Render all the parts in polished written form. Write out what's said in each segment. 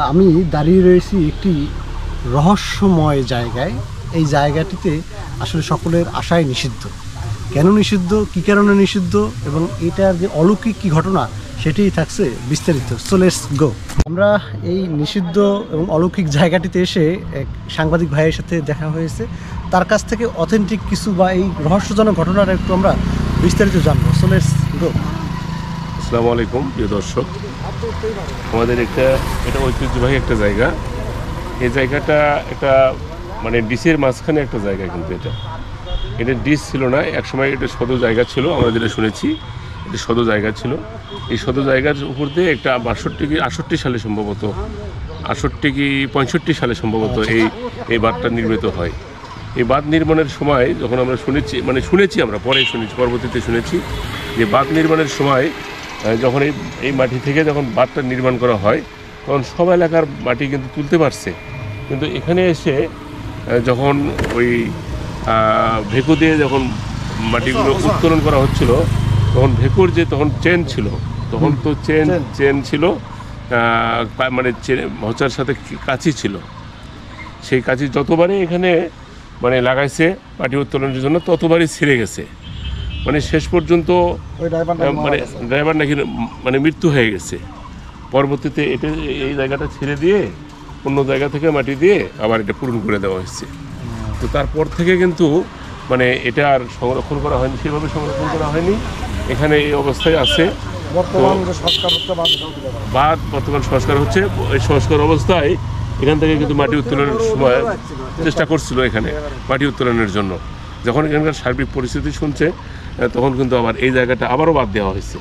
আমি দাঁড়িয়ে রয়েছি একটি রহস্যময় জায়গায়। এই জায়গাটিতে আসলে সকলের আশাই নিষিদ্ধ। কেন নিষিদ্ধ, কী কারণে নিষিদ্ধ এবং এটার যে অলৌকিক কী ঘটনা সেটিই থাকছে বিস্তারিত। So let's go. আমরা এই নিষিদ্ধ এবং অলৌকিক জায়গাটিতে এসে এক সাংবাদিক ভাইয়ের সাথে দেখা হয়েছে। তার কাছ থেকে অথেন্টিক কিছু বা এই রহস্যজনক ঘটনাটা একটু আমরা বিস্তারিত জানবো। So let's go. আসসালামু আলাইকুম প্রিয় দর্শক, আমাদের এটা ঐতিহ্যবাহী একটা জায়গা। এই জায়গাটা একটা মানে ডিসের মাঝখানে একটা জায়গা, কিন্তু এটা ডিস ছিল না, একসময় এটা সদর জায়গা ছিল। আমরা যেটা শুনেছি এটা সদর জায়গা ছিল। এই সদর জায়গার উপর দিয়ে একটা 68 সালে সম্ভবত 68 কি 65 সালে সম্ভবত এই বাঁধটা নির্মিত হয়। এই বাঁধ নির্মাণের সময় যখন আমরা শুনেছি আমরা পরবর্তীতে শুনেছি যে বাঁধ নির্মাণের সময় যখন এই মাটি থেকে যখন বাঁধটা নির্মাণ করা হয় তখন সব এলাকার মাটি কিন্তু তুলতে পারছে, কিন্তু এখানে এসে যখন ওই ভেকু দিয়ে যখন মাটিগুলো উত্তোলন করা হচ্ছিল তখন ভেকুর যে তখন চেন ছিল, তখন তো চেন ছিল মানে হোঁচার সাথে কাঁচি ছিল। সেই কাঁচি যতবারই এখানে মানে লাগাইছে মাটি উত্তোলনের জন্য ততবারই ছিঁড়ে গেছে। মানে শেষ পর্যন্ত মানে ড্রাইভার নাকি মানে মৃত্যু হয়ে গেছে। পরবর্তীতে এই জায়গাটা ছেড়ে দিয়ে অন্য জায়গা থেকে মাটি দিয়ে আবার এটা পূরণ করে দেওয়া হয়েছে। তো তারপর থেকে কিন্তু মানে এটা আর সংরক্ষণ করা হয়নি, সেভাবে সংরক্ষণ করা হয়নি। এখানে এই অবস্থায় আছে। বাঁধ বর্তমান সংস্কার হচ্ছে। এই সংস্কার অবস্থায় এখান থেকে কিন্তু মাটি উত্তোলনের সময় চেষ্টা করছিল এখানে মাটি উত্তোলনের জন্য। যখন এখানকার সার্বিক পরিস্থিতি শুনছে তখন কিন্তু আবার এই জায়গাটা আবারও বাদ দেওয়া হয়েছে।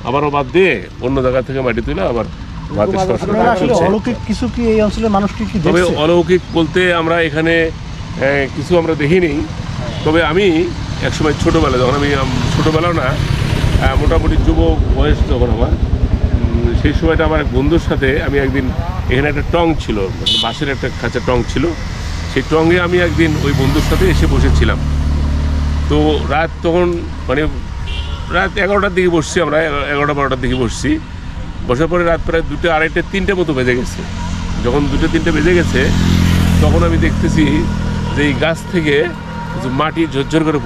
আবারও বাদ দিয়ে অন্য জায়গা থেকে মাটি তুলে আবার তবে অলৌকিক বলতে আমরা এখানে কিছু আমরা দেখিনি। তবে আমি একসময় ছোটোবেলায়, যখন আমি ছোটোবেলাও না মোটামুটি যুব বয়স যখন আমার, সেই সময়টা আমার এক বন্ধুর সাথে আমি একদিন এখানে একটা টং ছিল, বাঁশের একটা খাঁচা টং ছিল, সেই টঙে আমি একদিন ওই বন্ধুর সাথে এসে বসেছিলাম। তো রাত তখন মানে রাত 11টার দিকে বসছি, আমরা 11টা-12টার দিকে বসছি। বসার পরে রাত প্রায় 2টা, 2:30, 3টে মতো বেজে গেছে। যখন 2টা, 3টে বেজে গেছে তখন আমি দেখতেছি যে এই গাছ থেকে কিছু মাটি ঝরঝর করে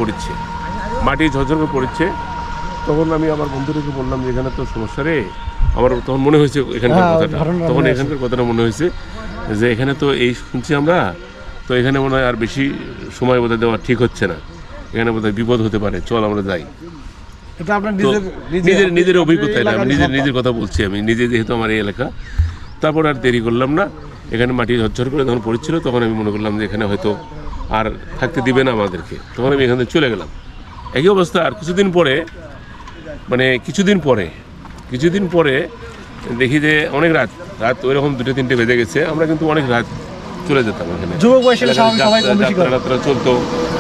পড়ছে। তখন আমি আমার বন্ধুদেরকে বললাম যে এখানে তো সমস্যা রে। আমার তখন মনে হয়েছে এখানকার কথাটা মনে হয়েছে যে এখানে তো এই শুনছি আমরা, তো এখানে মনে হয় আর বেশি সময় বোধহয় দেওয়া ঠিক হচ্ছে না, এখানে বোধহয় বিপদ হতে পারে, চল আমরা যাই। এটা আপনার নিজের অভিজ্ঞতায় না, আমি নিজের কথা বলছি, আমি নিজে যেহেতু আমার এই এলাকা। তারপর আর দেরি করলাম না, এখানে মাটি ঝরঝর করে যখন পড়েছিল তখন আমি মনে করলাম যে এখানে হয়তো আর থাকতে দিবে না আমাদেরকে, তখন আমি এখান থেকে চলে গেলাম। একই অবস্থা আর কিছুদিন পরে দেখি যে অনেক রাত ওইরকম 2টা, 3টে বেজে গেছে। আমরা কিন্তু অনেক রাত চলে যেতাম এখানে, যাত্রা চলতো,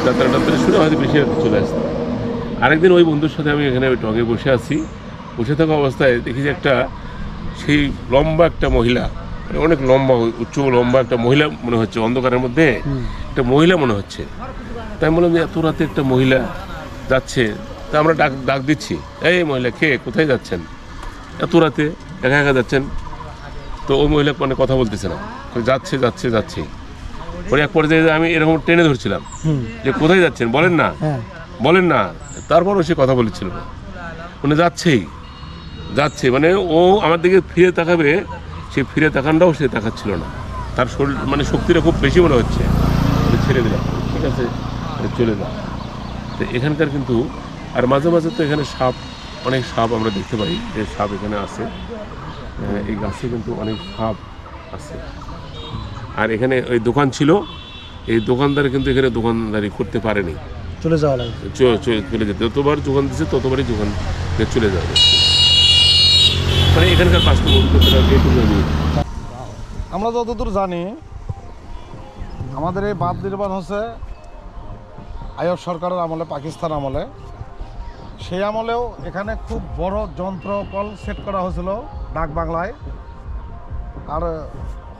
যাত্রা শুনে হয়তো বেশি রাত চলে আসতাম। আরেকদিন ওই বন্ধুর সাথে আমি এখানে টঙে বসে থাকা অবস্থায় দেখি যে সেই লম্বা একটা মহিলা, মানে অনেক লম্বা, উচ্চ লম্বা একটা মহিলা মনে হচ্ছে, অন্ধকারের মধ্যে একটা মহিলা মনে হচ্ছে। তাই বললাম যে এত রাতে একটা মহিলা যাচ্ছে, তা আমরা ডাক দিচ্ছি, এই মহিলা কোথায় যাচ্ছেন, এত রাতে একা একা যাচ্ছেন? তো ওই মহিলা মানে কথা বলতেছে না, যাচ্ছে। পরে এক পর্যায়ে আমি এরকম টেনে ধরছিলাম যে কোথায় যাচ্ছেন, বলেন না। তারপরও সে কথা বলেছিল না, মানে যাচ্ছে মানে ও আমার দিকে ফিরে তাকাবে, সে ফিরে তাকানটাও সে তাকাচ্ছিল না। তার শরীর মানে শক্তিটা খুব বেশি মনে হচ্ছে। ছেড়ে দিলাম, ঠিক আছে, চলে যা। তো এখানকার কিন্তু আর মাঝে মাঝে তো এখানে অনেক সাপ আমরা দেখতে পাই, যে সাপ এখানে আছে। এই গাছে কিন্তু অনেক সাপ আছে। আর এখানে ওই দোকান ছিল, এই দোকানদার কিন্তু এখানে দোকানদারি করতে পারেনি, চলে যেতে। যতবার দোকান দিচ্ছে ততবারই দোকান চলে যাওয়া যাচ্ছে। মানে এখানকার বাস্তব অভিজ্ঞতা আমরা যতদূর জানি, আমাদের এই বাঁধ নির্মাণ হচ্ছে আইয়ুব সরকারের আমলে, পাকিস্তান আমলে। সেই আমলেও এখানে খুব বড় যন্ত্রকল সেট করা হয়েছিল ডাক বাংলায়। আর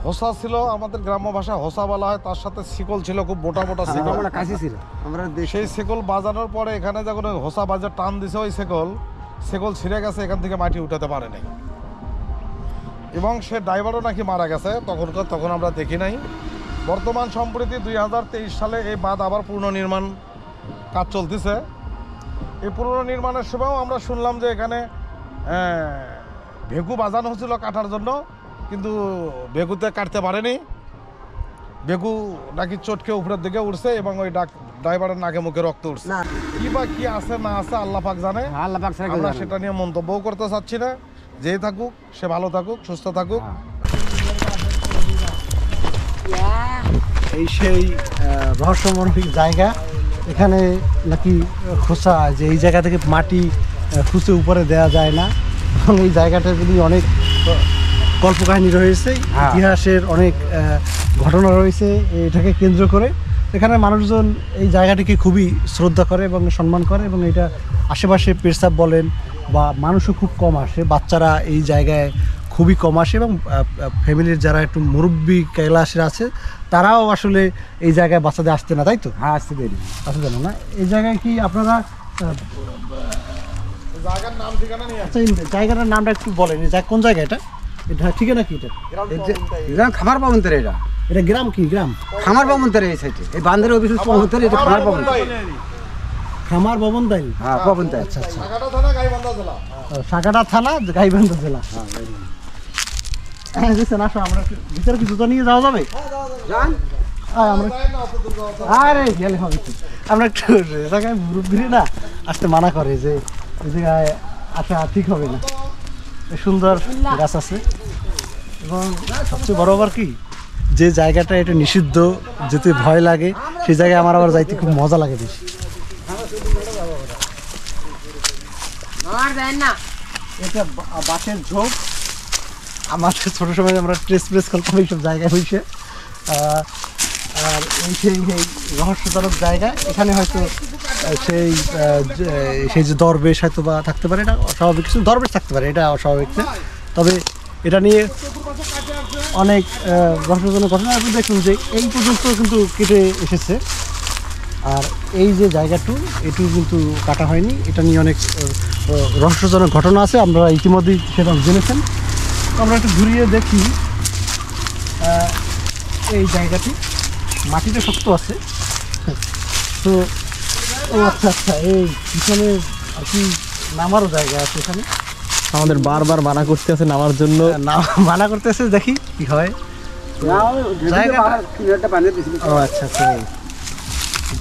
হোসা ছিল, আমাদের গ্রাম্য ভাষায় হোসা বলা হয়, তার সাথে শিকল ছিল, খুব মোটা শিকল, কাশি ছিল। সেই শিকল বাজানোর পরে এখানে যখন হোসা বাজার টান দিছে, ওই শিকল ছিঁড়ে গেছে, এখান থেকে মাটি উঠাতে পারে নাই। এবং সে ড্রাইভারও নাকি মারা গেছে, তখন আমরা দেখি নাই। বর্তমান সম্প্রতি 2023 সালে এই বাঁধ আবার পুনর্নির্মাণ কাজ চলতেছে। এই পুনর্নির্মাণের সময়ও আমরা শুনলাম যে এখানে ভেকু বাজানো হচ্ছিল কাটার জন্য, কিন্তু ভেকুতে কাটতে পারেনি। ভেকু নাকি চটকে উপরের দিকে উঠছে এবং ওই ড্রাইভারের নাকে মুখে রক্ত উঠছে। কি বা কি আছে না আছে আল্লাহ পাক জানে, আমরা সেটা নিয়ে মন্তব্যও করতে চাচ্ছি না। যেই থাকুক সে ভালো থাকুক, সুস্থ থাকুক। এই সেই রহস্যময় জায়গা, এখানে নাকি খোসা যে এই জায়গা থেকে মাটি খুঁজে উপরে দেওয়া যায় না, এবং এই জায়গাটা যদি অনেক কল্পকাহিনী রয়েছে, ইতিহাসের অনেক ঘটনা রয়েছে এটাকে কেন্দ্র করে। এখানে মানুষজন এই জায়গাটিকে খুবই শ্রদ্ধা করে এবং সম্মান করে, এবং এটা আশেপাশে পেশাব বলেন বা মানুষও খুব কম আসে, বাচ্চারা এই জায়গায় খুবই কম আসে, এবং ফ্যামিলির যারা একটু মুরব্বী ক্লাসের আছে তারাও আসলে এই জায়গায় বাচ্চাদের আসতে না, তাই তো? হ্যাঁ, আসতে দেরি, আসতে জানো না। এই জায়গায় কি আপনারা জায়গার নাম ঠিকানা নিয়ে আচ্ছা, এই জায়গাটার নামটা একটু বলেন, কোন জায়গা এটা? এটা ঠিকানা কি এটা? গ্রাম খামার পাবন্তরে, এটা গ্রাম কি গ্রাম? খামার পাবন্তরে এই সাইডে, এই বান্ধের অফিস পাবন্তরে, এটা খামার পাবন্তরে। খামার ভবন দাইল। হ্যাঁ, পাবন্তরে। আচ্ছা আচ্ছা, সাগাটা থানা গাইবান্ধা জেলা। সাগাটা থানা গাইবান্ধা জেলা। হ্যাঁ বুঝছেন, আসো আমরা ভিতরে কি জুতো নিয়ে যাওয়া যাবে? আমরা আরে গেলে হবে কি, আমরা একটু জায়গায় মুরব্বী না আসতে মানা করে যে এই জায়গায় আসা ঠিক হবে না। সুন্দর গাছ আছে, এবং সবচেয়ে বড় আবার কি, যে জায়গাটা এটা নিষিদ্ধ, যেতে ভয় লাগে, সেই জায়গায় আমার আবার যাইতে খুব মজা লাগে বেশি। এটা বাঁশের ঝোপ, আমাদের ছোট সময় আমরা প্রেস করতাম এইসব জায়গায় হয়েছে। আর এই সেই রহস্যজনক জায়গা, এখানে হয়তো সেই যে দরবেশ হয়তো বা থাকতে পারে, এটা অস্বাভাবিক কিছু, দরবেশ থাকতে পারে, এটা অস্বাভাবিক না। তবে এটা নিয়ে অনেক রহস্যজনক ঘটনা আপনি দেখুন যে এই পর্যন্ত কিন্তু কেটে এসেছে, আর এই যে জায়গাটু এটু কিন্তু কাটা হয়নি। এটা নিয়ে অনেক রহস্যজনক ঘটনা আছে, আমরা ইতিমধ্যেই সেটা জেনেছেন। আমরা একটু ঘুরিয়ে দেখি এই জায়গাটি, মাটিটা শক্ত আছে তো। ও আচ্ছা আচ্ছা, এই পিছনে আর কি নামারও জায়গা আছে এখানে। আমাদের বারবার মানা করতে আছে নামার জন্য, মানা করতেছে, দেখি কি হয়। ও আচ্ছা আচ্ছা,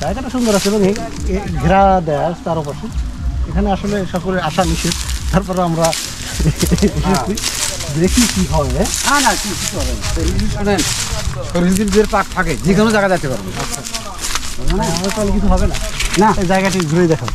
জায়গাটা সুন্দর আছে এবং ঘেরা দেয়া তার পাশে। এখানে আসলে সকলে আসা নিষেধ, তারপরে আমরা দেখি কি হবে। না কিছু হবে না, রিজিলদের পাক থাকে, যে কোনো জায়গা যেতে পারবে। তাহলে কিছু হবে না, না এই জায়গাটি ঘুরে দেখাও।